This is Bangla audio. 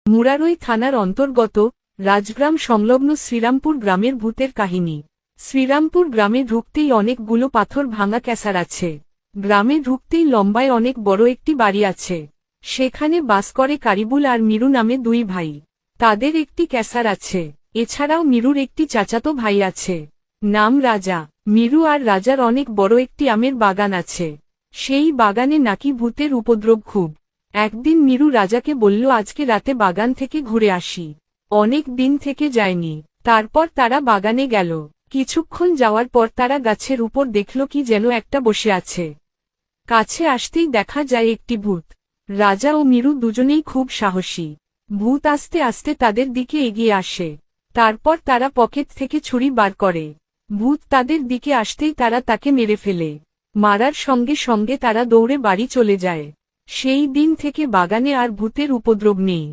মুরারই থানার অন্তর্গত রাজগ্রাম সংলগ্ন শ্রীরামপুর গ্রামের ভূতের কাহিনী। শ্রীরামপুর গ্রামে ঢুকতেই অনেকগুলো পাথর ভাঙা ক্যাসার আছে। গ্রামে ঢুকতেই লম্বায় অনেক বড় একটি বাড়ি আছে। সেখানে বাস করে কারিবুল আর মিরু নামে দুই ভাই। তাদের একটি ক্যাসার আছে। এছাড়াও মিরুর একটি চাচাতো ভাই আছে, নাম রাজা। মিরু আর রাজার অনেক বড় একটি আমের বাগান আছে। সেই বাগানে নাকি ভূতের উপদ্রব খুব। একদিন মিরু রাজাকে বলল, আজকে রাতে বাগান থেকে ঘুরে আসি। অনেক দিন থেকে যায়নি। তারপর তারা বাগানে গেল। কিছুক্ষণ যাওয়ার পর তারা গাছের উপর দেখল কি যেন একটা বসে আছে। কাছে আসতেই দেখা যায় একটি ভূত। রাজা ও মিরু দুজনেই খুব সাহসী। ভূত আস্তে আস্তে তাদের দিকে এগিয়ে আসে। তারপর তারা পকেট থেকে ছুরি বার করে। ভূত তাদের দিকে আসতেই তারা তাকে মেরে ফেলে। মারার সঙ্গে সঙ্গে তারা দৌড়ে বাড়ি চলে যায়। সেই দিন থেকে বাগানে আর ভূতের উপদ্রব নেই।